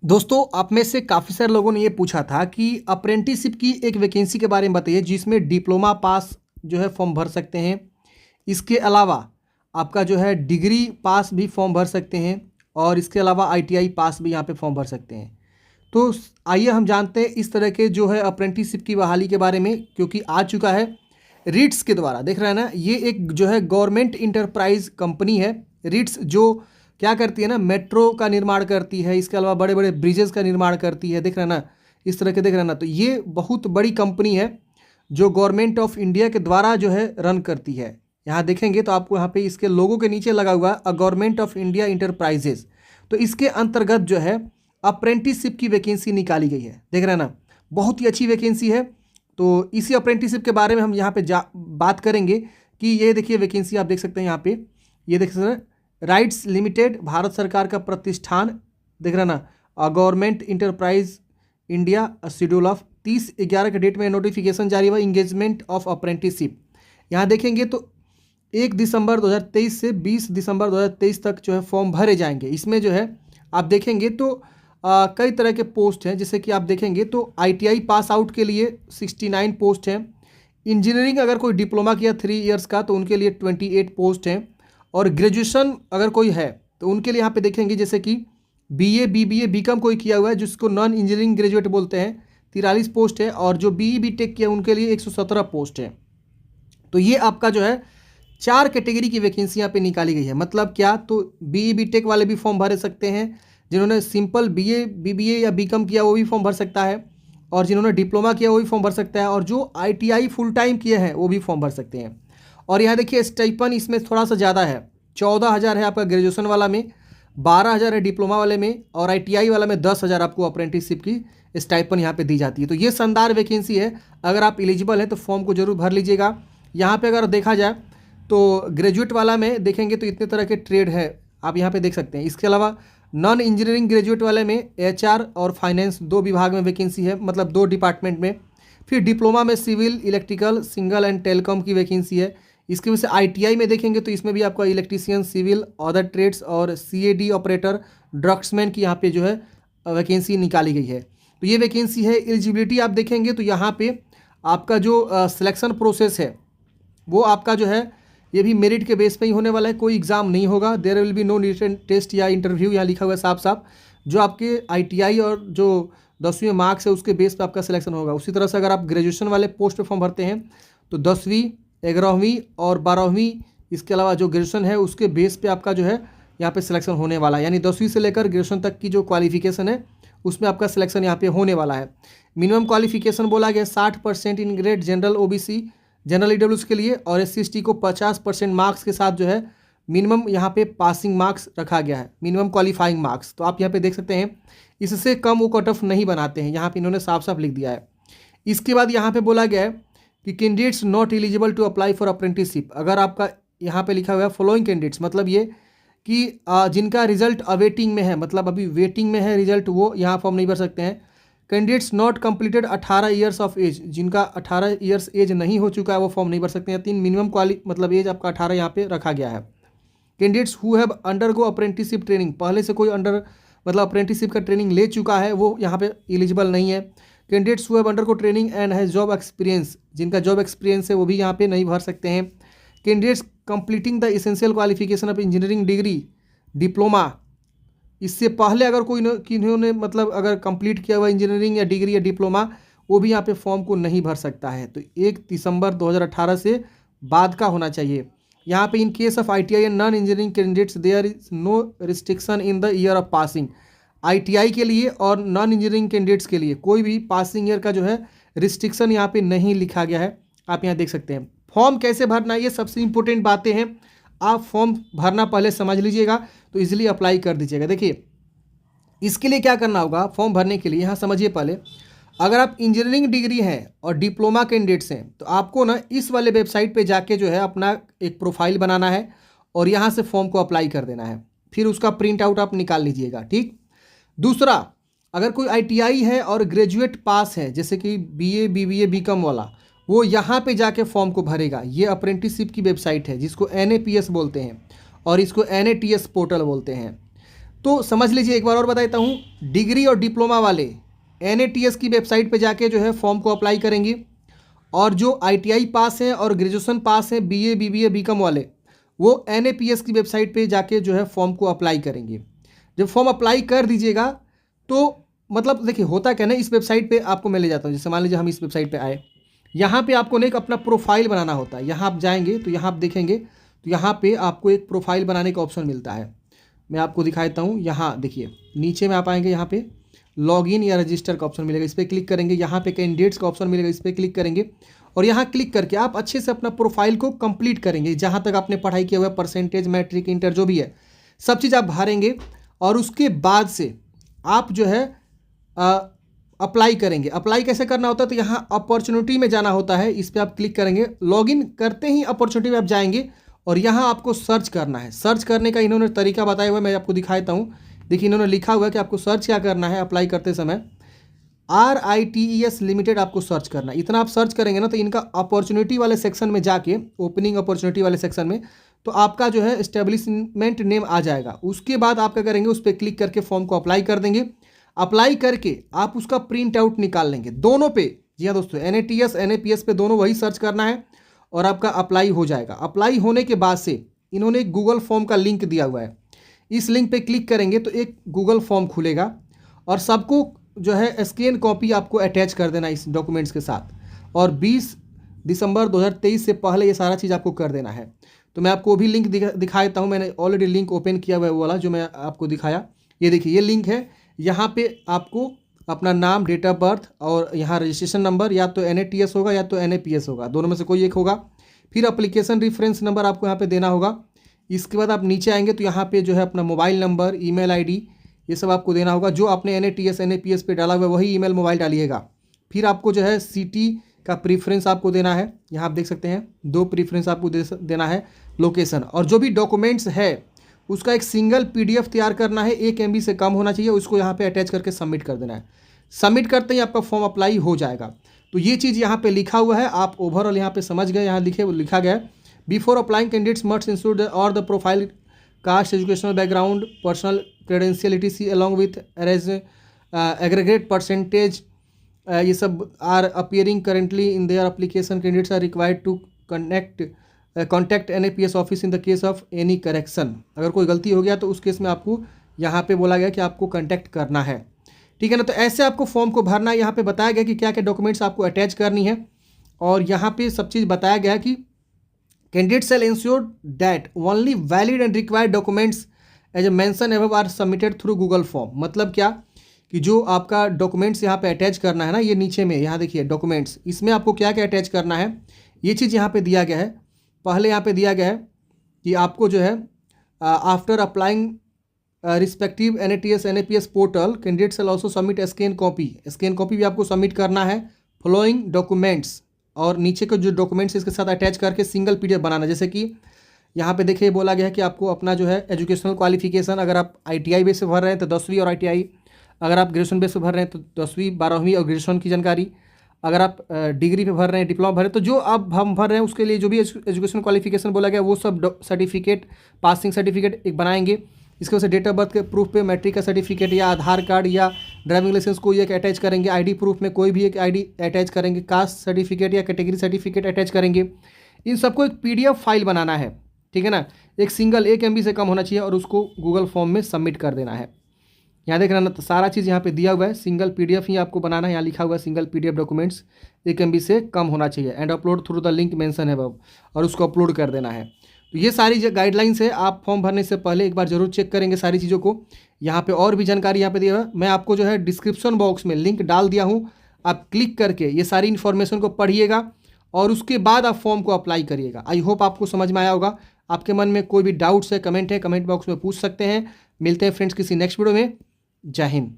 दोस्तों, आप में से काफ़ी सारे लोगों ने ये पूछा था कि अप्रेंटिसशिप की एक वैकेंसी के बारे में बताइए जिसमें डिप्लोमा पास जो है फॉर्म भर सकते हैं। इसके अलावा आपका जो है डिग्री पास भी फॉर्म भर सकते हैं और इसके अलावा आईटीआई पास भी यहाँ पे फॉर्म भर सकते हैं। तो आइए हम जानते हैं इस तरह के जो है अप्रेंटिसशिप की बहाली के बारे में, क्योंकि आ चुका है रिट्स के द्वारा। देख रहे हैं ना, ये एक जो है गवर्नमेंट इंटरप्राइज कंपनी है रिट्स, जो क्या करती है ना, मेट्रो का निर्माण करती है, इसके अलावा बड़े बड़े ब्रिजेस का निर्माण करती है। देख रहे हैं ना, इस तरह के देख रहे हैं ना, तो ये बहुत बड़ी कंपनी है जो गवर्नमेंट ऑफ इंडिया के द्वारा जो है रन करती है। यहाँ देखेंगे तो आपको यहाँ पे इसके लोगों के नीचे लगा हुआ a government of India enterprises. तो इसके अंतर्गत जो है अप्रेंटिसशिप की वैकेंसी निकाली गई है। देख रहे हैं ना, बहुत ही अच्छी वैकेंसी है। तो इसी अप्रेंटिसशिप के बारे में हम यहाँ पे बात करेंगे कि ये देखिए वैकेंसी आप देख सकते हैं यहाँ पे, ये देख सकते हैं राइट्स लिमिटेड, भारत सरकार का प्रतिष्ठान। देख रहे हैं ना, government enterprise India, schedule of 30/11 के डेट में नोटिफिकेशन जारी हुआ, इंगेजमेंट ऑफ अप्रेंटिसशिप। यहाँ देखेंगे तो 1 दिसंबर 2023 से 20 दिसंबर 2023 तक जो है फॉर्म भरे जाएंगे। इसमें जो है आप देखेंगे तो कई तरह के पोस्ट हैं, जैसे कि आप देखेंगे तो आईटीआई पास आउट के लिए 69 पोस्ट हैं। इंजीनियरिंग अगर कोई डिप्लोमा किया 3 इयर्स का तो उनके लिए 28 पोस्ट हैं। और ग्रेजुएशन अगर कोई है तो उनके लिए यहाँ पे देखेंगे जैसे कि बीए, बीबीए, बीकॉम कोई किया हुआ है जिसको नॉन इंजीनियरिंग ग्रेजुएट बोलते हैं, 43 पोस्ट है। और जो बीई बीटेक किया उनके लिए 117 पोस्ट है। तो ये आपका जो है 4 कैटेगरी की वैकेंसी यहाँ पे निकाली गई है। मतलब क्या, तो बीई बीटेक वाले भी फॉर्म भर सकते हैं, जिन्होंने सिंपल बीए, बीबीए या बीकॉम किया वो भी फॉर्म भर सकता है, और जिन्होंने डिप्लोमा किया वो भी फॉर्म भर सकता है, और जो आईटीआई फुल टाइम किए हैं वो भी फॉर्म भर सकते हैं। और यहाँ देखिए स्टाइपन इसमें थोड़ा सा ज़्यादा है, 14,000 है आपका ग्रेजुएशन वाला में, 12,000 है डिप्लोमा वाले में, और आईटीआई वाला में 10,000 आपको अप्रेंटिसशिप की स्टाइपन यहाँ पे दी जाती है। तो ये शानदार वैकेंसी है। अगर आप एलिजिबल हैं तो फॉर्म को जरूर भर लीजिएगा। यहाँ पे अगर देखा जाए तो ग्रेजुएट वाला में देखेंगे तो इतने तरह के ट्रेड है, आप यहाँ पे देख सकते हैं। इसके अलावा नॉन इंजीनियरिंग ग्रेजुएट वाले में एचआर और फाइनेंस 2 विभाग में वैकेंसी है, मतलब 2 डिपार्टमेंट में। फिर डिप्लोमा में civil, electrical, single and telecom की वैकेंसी है। इसकी वजह से आईटीआई में देखेंगे तो इसमें भी आपका इलेक्ट्रीशियन, सिविल, अदर ट्रेड्स और सीएडी ऑपरेटर, ड्रग्समैन की यहाँ पे जो है वैकेंसी निकाली गई है। तो ये वैकेंसी है। एलिजिबिलिटी आप देखेंगे तो यहाँ पे आपका जो सिलेक्शन प्रोसेस है वो आपका जो है ये भी मेरिट के बेस पे ही होने वाला है, कोई एग्ज़ाम नहीं होगा। There will be no written test या इंटरव्यू, यहाँ लिखा हुआ है साफ साफ। जो आपके आईटीआई और जो 10वीं मार्क्स है उसके बेस पे आपका सिलेक्शन होगा। उसी तरह से अगर आप ग्रेजुएशन वाले पोस्ट पे फॉर्म भरते हैं तो 10वीं, 11वीं और 12वीं, इसके अलावा जो ग्रेजुएशन है उसके बेस पे आपका जो है यहाँ पे सिलेक्शन होने वाला है। यानी 10वीं से लेकर ग्रेजुएशन तक की जो क्वालिफिकेशन है उसमें आपका सिलेक्शन यहाँ पे होने वाला है। मिनिमम क्वालिफिकेशन बोला गया 60% in grade general OBC, general EWS के लिए, और SC/ST को 50% मार्क्स के साथ जो है मिनिमम यहाँ पे पासिंग मार्क्स रखा गया है, मिनिमम क्वालिफाइंग मार्क्स। तो आप यहाँ पे देख सकते हैं इससे कम वो कट ऑफ नहीं बनाते हैं, यहाँ पे इन्होंने साफ साफ लिख दिया है। इसके बाद यहाँ पे बोला गया है कि candidates not eligible to apply for apprenticeship. अगर आपका यहाँ पे लिखा हुआ है फॉलोइंग कैंडिडेट्स, मतलब ये कि जिनका रिजल्ट अवेटिंग में है, मतलब अभी वेटिंग में है रिजल्ट, वो यहाँ फॉर्म नहीं भर सकते हैं। Candidates not completed 18 years of age, जिनका 18 ईयर्स एज नहीं हो चुका है वो फॉर्म नहीं भर सकते हैं। 3 मिनिमम मतलब एज आपका 18 यहाँ पे रखा गया है। Candidates who have undergo apprenticeship training, पहले से कोई मतलब अप्रेंटिसशिप का ट्रेनिंग ले चुका है वो यहाँ पे एलिजिबल नहीं है। Candidates who have undergo training and has job experience, जिनका जॉब एक्सपीरियंस है वो भी यहाँ पे नहीं भर सकते हैं। Candidates completing the essential qualification of engineering degree, diploma, इससे पहले अगर कोई किन्होंने मतलब अगर कंप्लीट किया हुआ इंजीनियरिंग या डिग्री या डिप्लोमा, वो भी यहाँ पे फॉर्म को नहीं भर सकता है। तो 1 दिसंबर 2018 से बाद का होना चाहिए। यहाँ पे in case of ITI and non engineering candidates there is no restriction in the year of passing. ITI के लिए और नॉन इंजीनियरिंग कैंडिडेट्स के लिए कोई भी पासिंग ईयर का जो है रिस्ट्रिक्शन यहाँ पे नहीं लिखा गया है। आप यहाँ देख सकते हैं। फॉर्म कैसे भरना, ये सबसे इंपॉर्टेंट बातें हैं। आप फॉर्म भरना पहले समझ लीजिएगा तो इजीली अप्लाई कर दीजिएगा। देखिए इसके लिए क्या करना होगा, फॉर्म भरने के लिए यहाँ समझिए पहले, अगर आप इंजीनियरिंग डिग्री हैं और डिप्लोमा कैंडिडेट्स हैं तो आपको ना इस वाले वेबसाइट पे जाके जो है अपना एक प्रोफाइल बनाना है और यहाँ से फॉर्म को अप्लाई कर देना है। फिर उसका प्रिंट आउट आप निकाल लीजिएगा, ठीक। दूसरा, अगर कोई आईटीआई है और ग्रेजुएट पास है, जैसे कि बीए, बीबीए, बीकॉम वाला, वो यहाँ पे जाके फॉर्म को भरेगा। ये अप्रेंटिसशिप की वेबसाइट है जिसको NAPS बोलते हैं और इसको NATS पोर्टल बोलते हैं। तो समझ लीजिए, एक बार और बता देता हूँ, डिग्री और डिप्लोमा वाले NATS की वेबसाइट पे जाके जो है फॉर्म को अप्लाई करेंगे, और जो ITI पास हैं और ग्रेजुएशन पास हैं BA BBA BCom वाले, वो NAPS की वेबसाइट पे जाके जो है फॉर्म को अप्लाई करेंगे। जब फॉर्म अप्लाई कर दीजिएगा तो मतलब देखिए होता क्या ना, इस वेबसाइट पे आपको मैं ले जाता हूँ। जैसे मान लीजिए हम इस वेबसाइट पे आए, यहाँ पे आपको ना एक अपना प्रोफाइल बनाना होता है। यहाँ आप जाएंगे तो यहाँ आप देखेंगे तो यहाँ पे आपको एक प्रोफाइल बनाने का ऑप्शन मिलता है। मैं आपको दिखा देता हूँ। यहाँ देखिए नीचे में आप आएंगे, यहाँ पे लॉगिन या रजिस्टर का ऑप्शन मिलेगा, इस पर क्लिक करेंगे। यहाँ पे कैंडिडेट्स का ऑप्शन मिलेगा, इस पर क्लिक करेंगे और यहाँ क्लिक करके आप अच्छे से अपना प्रोफाइल को कंप्लीट करेंगे। जहाँ तक आपने पढ़ाई किया हुआ है, परसेंटेज, मैट्रिक, इंटर जो भी है, सब चीज़ आप भरेंगे और उसके बाद से आप जो है अप्लाई करेंगे। अप्लाई कैसे करना होता है, तो यहाँ अपॉर्चुनिटी में जाना होता है, इस पर आप क्लिक करेंगे। लॉगिन करते ही अपॉर्चुनिटी में आप जाएंगे और यहाँ आपको सर्च करना है। सर्च करने का इन्होंने तरीका बताया हुआ है, मैं आपको दिखा देता हूँ। देखिए इन्होंने लिखा हुआ है कि आपको सर्च क्या करना है अप्लाई करते समय, RITES लिमिटेड आपको सर्च करना है। इतना आप सर्च करेंगे ना तो इनका अपॉर्चुनिटी वाले सेक्शन में जाके, ओपनिंग अपॉर्चुनिटी वाले सेक्शन में, तो आपका जो है एस्टेब्लिशमेंट नेम आ जाएगा। उसके बाद आप क्या करेंगे, उस पर क्लिक करके फॉर्म को अप्लाई कर देंगे। अप्लाई करके आप उसका प्रिंट आउट निकाल लेंगे दोनों पे। जी हाँ दोस्तों, NATS NAPS पे दोनों वही सर्च करना है और आपका अप्लाई हो जाएगा। अप्लाई होने के बाद से इन्होंने एक गूगल फॉर्म का लिंक दिया हुआ है, इस लिंक पे क्लिक करेंगे तो एक गूगल फॉर्म खुलेगा और सबको जो है स्कैन कॉपी आपको अटैच कर देना इस डॉक्यूमेंट्स के साथ, और 20 दिसंबर 2023 से पहले ये सारा चीज़ आपको कर देना है। तो मैं आपको भी लिंक दिखा देता हूँ। मैंने ऑलरेडी लिंक ओपन किया हुआ है, वो वाला जो मैं आपको दिखाया। ये देखिए ये लिंक है। यहाँ पे आपको अपना नाम, डेट ऑफ बर्थ और यहाँ रजिस्ट्रेशन नंबर, या तो NATS होगा या तो NAPS होगा, दोनों में से कोई एक होगा। फिर एप्लीकेशन रेफरेंस नंबर आपको यहाँ पे देना होगा। इसके बाद आप नीचे आएंगे तो यहाँ पे जो है अपना मोबाइल नंबर, ईमेल ID, ये सब आपको देना होगा। जो आपने NATS NAPS पे डाला हुआ है वही ईमेल मोबाइल डालिएगा। फिर आपको जो है सिटी का प्रीफ्रेंस आपको देना है। यहाँ आप देख सकते हैं 2 प्रीफ्रेंस आपको देना है, लोकेशन, और जो भी डॉक्यूमेंट्स है उसका एक सिंगल PDF तैयार करना है, 1 MB से कम होना चाहिए। उसको यहाँ पे अटैच करके सबमिट कर देना है। सबमिट करते ही आपका फॉर्म अप्लाई हो जाएगा। तो ये चीज़ यहाँ पे लिखा हुआ है, आप ओवरऑल यहाँ पे समझ गए। यहाँ लिखा गया है, before applying candidates must include और the profile, caste, educational background, personal credential ETC along with aggregate percentage, ये सब are appearing currently in their application. Candidates are required to contact NAPS office in the case of any correction. अगर कोई गलती हो गया तो उस case में आपको यहाँ पे बोला गया कि आपको कॉन्टैक्ट करना है, ठीक है ना। तो ऐसे आपको फॉर्म को भरना है। यहाँ पे बताया गया कि क्या क्या डॉक्यूमेंट्स आपको अटैच करनी है, और यहाँ पे सब चीज़ बताया गया है कि candidate shall ensure that only valid and required documents as a mention above are submitted through Google form. मतलब क्या कि जो आपका डॉक्यूमेंट्स यहाँ पे अटैच करना है ना, ये नीचे में यहाँ देखिए डॉक्यूमेंट्स, इसमें आपको क्या क्या अटैच करना है ये चीज़ यहाँ पे दिया गया है। पहले यहाँ पे दिया गया है कि आपको जो है after applying respective NATS NAPS portal, candidate shall also submit scan copy. Scan copy भी आपको सबमिट करना है। फॉलोइंग डॉक्यूमेंट्स, और नीचे के जो डॉक्यूमेंट्स इसके साथ अटैच करके सिंगल PDF बनाना। जैसे कि यहाँ पे देखिए बोला गया है कि आपको अपना जो है एजुकेशनल क्वालिफिकेशन, अगर आप ITI बेस पे भर रहे हैं तो 10वीं और ITI, अगर आप ग्रेजुएशन बेस पे भर रहे हैं तो 10वीं 12वीं और ग्रेजुएशन की जानकारी, अगर आप डिग्री पे भर रहे हैं, डिप्लोमा भर रहे हैं, तो जो आप हम भर रहे हैं उसके लिए जो भी एजुकेशन क्वालिफिकेशन बोला गया वो सब सर्टिफिकेट, पासिंग सर्टिफिकेट एक बनाएंगे। इसके वजह से डेट ऑफ बर्थ के प्रूफ पे मैट्रिक का सर्टिफिकेट या आधार कार्ड या ड्राइविंग लाइसेंस कोई एक अटैच करेंगे। ID प्रूफ में कोई भी एक ID अटैच करेंगे। कास्ट सर्टिफिकेट या कैटेगरी सर्टिफिकेट अटैच करेंगे। इन सबको एक PDF फाइल बनाना है, ठीक है ना। एक सिंगल 1 MB से कम होना चाहिए और उसको गूगल फॉर्म में सबमिट कर देना है। यहाँ देख रहे हैं ना, तो सारा चीज़ यहाँ पे दिया हुआ है। सिंगल PDF ही आपको बनाना है। यहाँ लिखा हुआ है सिंगल PDF डॉक्यूमेंट्स 1 MB से कम होना चाहिए and upload through the link mention है अबव, और उसको अपलोड कर देना है। तो ये सारी जो गाइडलाइंस है, आप फॉर्म भरने से पहले एक बार जरूर चेक करेंगे सारी चीज़ों को। यहाँ पे और भी जानकारी यहाँ पे दिया हुआ है, मैं आपको जो है डिस्क्रिप्शन बॉक्स में लिंक डाल दिया हूँ। आप क्लिक करके ये सारी इन्फॉर्मेशन को पढ़िएगा और उसके बाद आप फॉर्म को अप्लाई करिएगा। आई होप आपको समझ में आया होगा। आपके मन में कोई भी डाउट्स है, कमेंट बॉक्स में पूछ सकते हैं। मिलते हैं फ्रेंड्स किसी नेक्स्ट वीडियो में। जय हिंद।